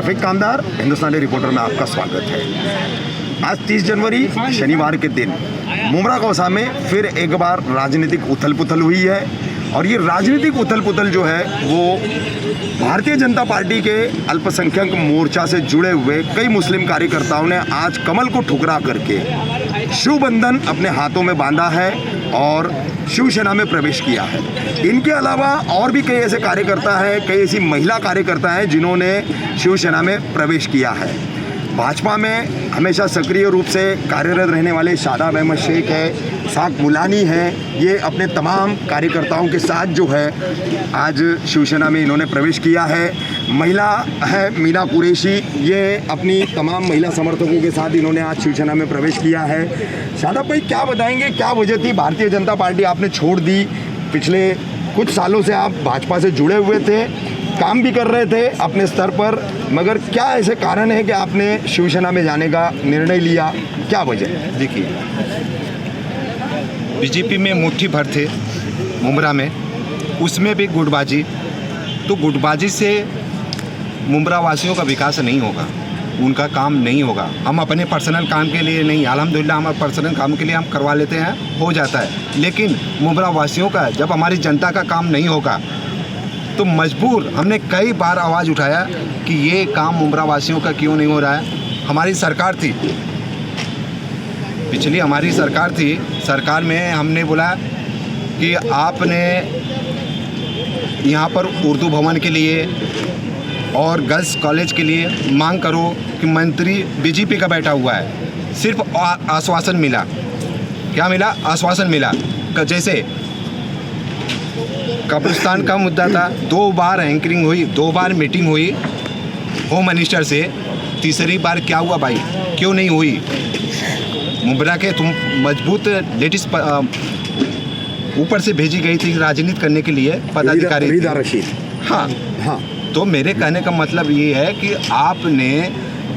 रफीक कामदार, हिंदुस्तानी reporter में आपका स्वागत है। आज 30 जनवरी शनिवार के दिन मुमरा कौसा में फिर एक बार राजनीतिक उथल पुथल हुई है और ये राजनीतिक उथल पुथल जो है वो भारतीय जनता पार्टी के अल्पसंख्यक मोर्चा से जुड़े हुए कई मुस्लिम कार्यकर्ताओं ने आज कमल को ठुकरा करके शिव बंधन अपने हाथों में बांधा है और शिवसेना में प्रवेश किया है। इनके अलावा और भी कई ऐसे कार्यकर्ता हैं, कई ऐसी महिला कार्यकर्ता हैं जिन्होंने शिवसेना में प्रवेश किया है। भाजपा में हमेशा सक्रिय रूप से कार्यरत रहने वाले शादाब अहमद शेख है, साक मुलानी है, ये अपने तमाम कार्यकर्ताओं के साथ जो है आज शिवसेना में इन्होंने प्रवेश किया है। महिला है मीना कुरैशी, ये अपनी तमाम महिला समर्थकों के साथ इन्होंने आज शिवसेना में प्रवेश किया है। शादाब भाई, क्या बताएंगे, क्या वजह थी? भारतीय जनता पार्टी आपने छोड़ दी, पिछले कुछ सालों से आप भाजपा से जुड़े हुए थे, काम भी कर रहे थे अपने स्तर पर, मगर क्या ऐसे कारण है कि आपने शिवसेना में जाने का निर्णय लिया? क्या वजह? देखिए, बीजेपी में मुट्ठी भर थे मुमरा में, उसमें भी गुटबाजी, तो गुटबाजी से मुमरा वासियों का विकास नहीं होगा, उनका काम नहीं होगा। हम अपने पर्सनल काम के लिए नहीं, अल्हम्दुलिल्लाह हमारे पर्सनल काम के लिए हम करवा लेते हैं, हो जाता है, लेकिन मुमरा वासियों का जब हमारी जनता का काम नहीं होगा तो मजबूर हमने कई बार आवाज़ उठाया कि ये काम मुमरा वासियों का क्यों नहीं हो रहा है। हमारी सरकार थी, पिछली हमारी सरकार थी, सरकार में हमने बोला कि आपने यहाँ पर उर्दू भवन के लिए और गर्ल्स कॉलेज के लिए मांग करो कि मंत्री बीजेपी का बैठा हुआ है। सिर्फ आश्वासन मिला, क्या मिला? आश्वासन मिला। जैसे कब्रिस्तान का मुद्दा था, 2 बार एंकरिंग हुई, 2 बार मीटिंग हुई होम मिनिस्टर से, तीसरी बार क्या हुआ भाई? क्यों नहीं हुई? मुमरा के तुम मजबूत लेडीज ऊपर से भेजी गई थी राजनीति करने के लिए, पदाधिकारी फरीदा रशीद। हाँ, तो मेरे कहने का मतलब ये है कि आपने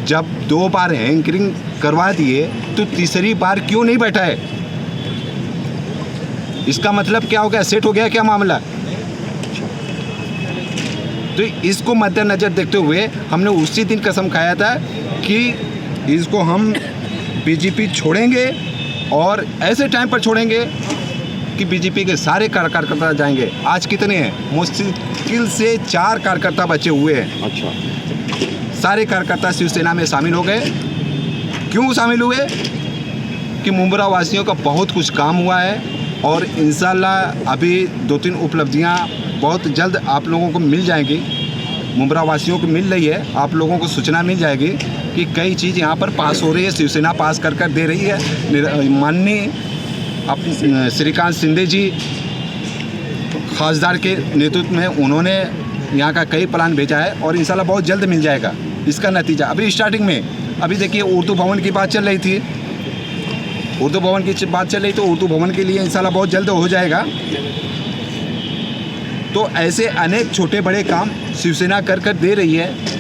जब 2 बार एंकरिंग करवा दिए तो तीसरी बार क्यों नहीं बैठा है? इसका मतलब क्या हो गया? सेट हो गया क्या मामला? तो इसको मद्देनजर देखते हुए हमने उसी दिन कसम खाया था कि इसको हम बीजेपी छोड़ेंगे और ऐसे टाइम पर छोड़ेंगे कि बीजेपी के सारे कार्यकर्ता जाएंगे। आज कितने हैं? मुश्किल से 4 कार्यकर्ता बचे हुए हैं। अच्छा, सारे कार्यकर्ता शिवसेना में शामिल हो गए। क्यों शामिल हुए? कि मुमरा वासियों का बहुत कुछ काम हुआ है और इंशाल्लाह अभी 2-3 उपलब्धियां बहुत जल्द आप लोगों को मिल जाएंगी, मुमरा वासियों को मिल रही है, आप लोगों को सूचना मिल जाएगी कि कई चीज़ यहाँ पर पास हो रही है, शिवसेना पास कर दे रही है। माननीय अपने श्रीकांत शिंदे जी खासदार के नेतृत्व में उन्होंने यहाँ का कई प्लान भेजा है और इंशाल्लाह बहुत जल्द मिल जाएगा। इसका नतीजा अभी स्टार्टिंग में, अभी देखिए उर्दू भवन की बात चल रही थी, उर्दू भवन की बात चल रही, तो उर्दू भवन के लिए इंशाल्लाह बहुत जल्द हो जाएगा। तो ऐसे अनेक छोटे बड़े काम शिवसेना कर दे रही है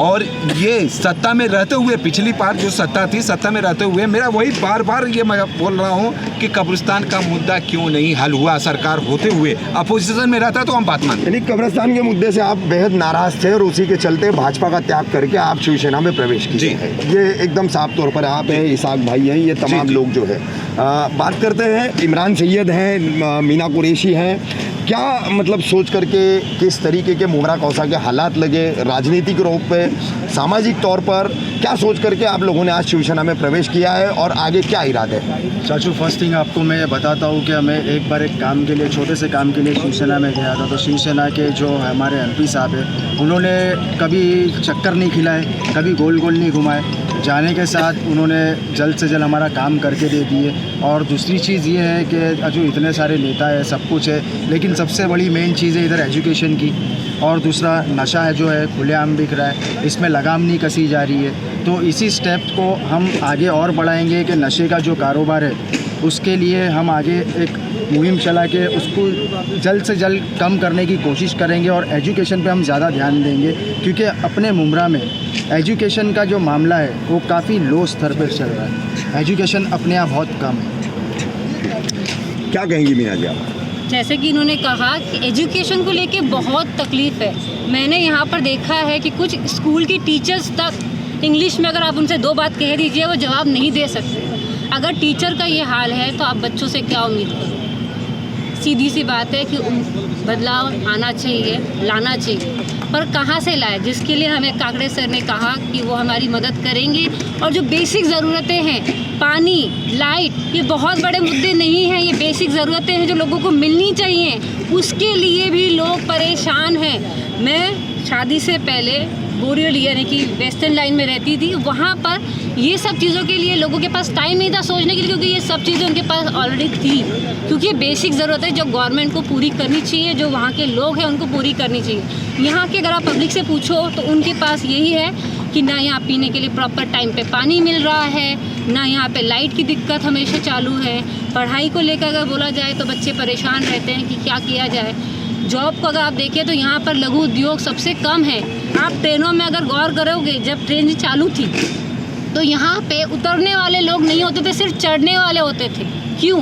और ये सत्ता में रहते हुए, पिछली बार जो सत्ता थी, सत्ता में रहते हुए मेरा वही बार बार ये मैं बोल रहा हूँ कि कब्रिस्तान का मुद्दा क्यों नहीं हल हुआ सरकार होते हुए? अपोजिशन में रहता तो हम बात मानते। यानी कब्रिस्तान के मुद्दे से आप बेहद नाराज थे और उसी के चलते भाजपा का त्याग करके आप शिवसेना में प्रवेश किए हैं। ये एकदम साफ तौर पर आप हैं, इसाक भाई हैं, ये तमाम लोग जो है। बात करते हैं, इमरान सैयद हैं, मीना कुरैशी हैं, क्या मतलब सोच करके, किस तरीके के मुमरा कौसा के हालात लगे राजनीतिक रूप पे, सामाजिक तौर पर, क्या सोच करके आप लोगों ने आज शिवसेना में प्रवेश किया है और आगे क्या इरादे हैं? चाचू, फर्स्ट थिंग आपको मैं बताता हूँ कि मैं एक बार एक काम के लिए, छोटे से काम के लिए शिवसेना में गया था। तो शिवसेना के जो हमारे एमपी साहब हैं, उन्होंने कभी चक्कर नहीं खिलाए, कभी गोल गोल नहीं घुमाए। जाने के साथ उन्होंने जल्द से जल्द हमारा काम करके दे दिए। और दूसरी चीज़ ये है कि जो इतने सारे नेता है, सब कुछ है, लेकिन सबसे बड़ी मेन चीज़ है इधर एजुकेशन की, और दूसरा नशा है जो है खुलेआम बिक रहा है, इसमें लगाम नहीं कसी जा रही है। तो इसी स्टेप को हम आगे और बढ़ाएंगे कि नशे का जो कारोबार है उसके लिए हम आगे एक मुहिम चला के उसको जल्द से जल्द कम करने की कोशिश करेंगे और एजुकेशन पे हम ज़्यादा ध्यान देंगे, क्योंकि अपने मुमरा में एजुकेशन का जो मामला है वो काफ़ी लो स्तर पर चल रहा है। एजुकेशन अपने आप बहुत कम है। क्या कहेंगी मीना जी आप? जैसे कि इन्होंने कहा कि एजुकेशन को लेके बहुत तकलीफ़ है। मैंने यहाँ पर देखा है कि कुछ स्कूल की टीचर्स तक इंग्लिश में अगर आप उनसे 2 बात कह दीजिए वो जवाब नहीं दे सकते। अगर टीचर का ये हाल है तो आप बच्चों से क्या उम्मीद करोगे? सीधी सी बात है कि बदलाव आना चाहिए, लाना चाहिए, पर कहाँ से लाए? जिसके लिए हमें काकड़े सर ने कहा कि वो हमारी मदद करेंगे। और जो बेसिक ज़रूरतें हैं, पानी, लाइट, ये बहुत बड़े मुद्दे नहीं हैं, ये बेसिक ज़रूरतें हैं जो लोगों को मिलनी चाहिए, उसके लिए भी लोग परेशान हैं। मैं शादी से पहले बोरिवली यानी कि वेस्टर्न लाइन में रहती थी। वहाँ पर ये सब चीज़ों के लिए लोगों के पास टाइम नहीं था सोचने के लिए, क्योंकि ये सब चीज़ें उनके पास ऑलरेडी थी। क्योंकि ये बेसिक ज़रूरतें जो गवर्नमेंट को पूरी करनी चाहिए, जो वहाँ के लोग हैं उनको पूरी करनी चाहिए। यहाँ के अगर आप पब्लिक से पूछो तो उनके पास यही है कि ना यहाँ पीने के लिए प्रॉपर टाइम पे पानी मिल रहा है, ना यहाँ पे लाइट की दिक्कत हमेशा चालू है। पढ़ाई को लेकर अगर बोला जाए तो बच्चे परेशान रहते हैं कि क्या किया जाए। जॉब को अगर आप देखें तो यहाँ पर लघु उद्योग सबसे कम है। आप ट्रेनों में अगर गौर करोगे, जब ट्रेन चालू थी तो यहाँ पे उतरने वाले लोग नहीं होते थे, सिर्फ चढ़ने वाले होते थे। क्यों?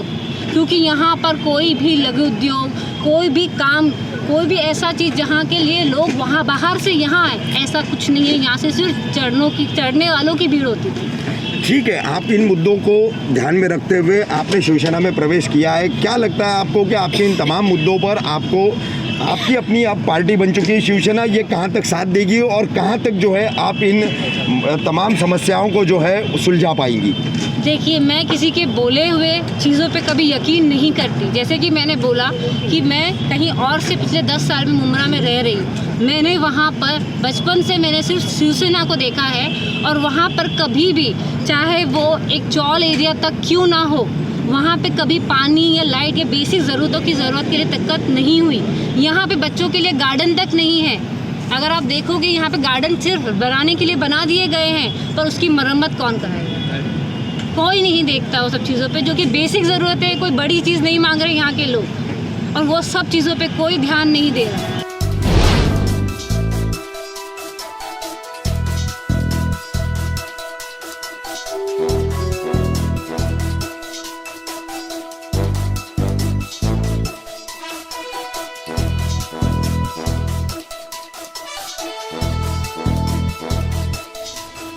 क्योंकि यहाँ पर कोई भी लघु उद्योग, कोई भी काम, कोई भी ऐसा चीज़ जहाँ के लिए लोग वहाँ बाहर से यहाँ आए, ऐसा कुछ नहीं है। यहाँ से सिर्फ चढ़ने वालों की भीड़ होती थी। ठीक है, आप इन मुद्दों को ध्यान में रखते हुए आपने शिवसेना में प्रवेश किया है। क्या लगता है आपको कि आपके इन तमाम मुद्दों पर आपकी अपनी अब पार्टी बन चुकी है शिवसेना, ये कहाँ तक साथ देगी और कहाँ तक जो है आप इन तमाम समस्याओं को जो है सुलझा पाएंगी? देखिए, मैं किसी के बोले हुए चीज़ों पे कभी यकीन नहीं करती। जैसे कि मैंने बोला कि मैं कहीं और से पिछले 10 साल में मुमरा में रह रही हूँ। मैंने वहाँ पर बचपन से मैंने सिर्फ शिवसेना को देखा है, और वहाँ पर कभी भी, चाहे वो एक चौल एरिया तक क्यों ना हो, वहाँ पे कभी पानी या लाइट या बेसिक ज़रूरतों की ज़रूरत के लिए दिक्कत नहीं हुई। यहाँ पे बच्चों के लिए गार्डन तक नहीं है। अगर आप देखोगे यहाँ पे गार्डन सिर्फ बनाने के लिए बना दिए गए हैं, पर उसकी मरम्मत कौन कराएगा? कोई नहीं देखता वो सब चीज़ों पे, जो कि बेसिक ज़रूरत है। कोई बड़ी चीज़ नहीं मांग रहे यहाँ के लोग, और वो सब चीज़ों पे कोई ध्यान नहीं दे रहा।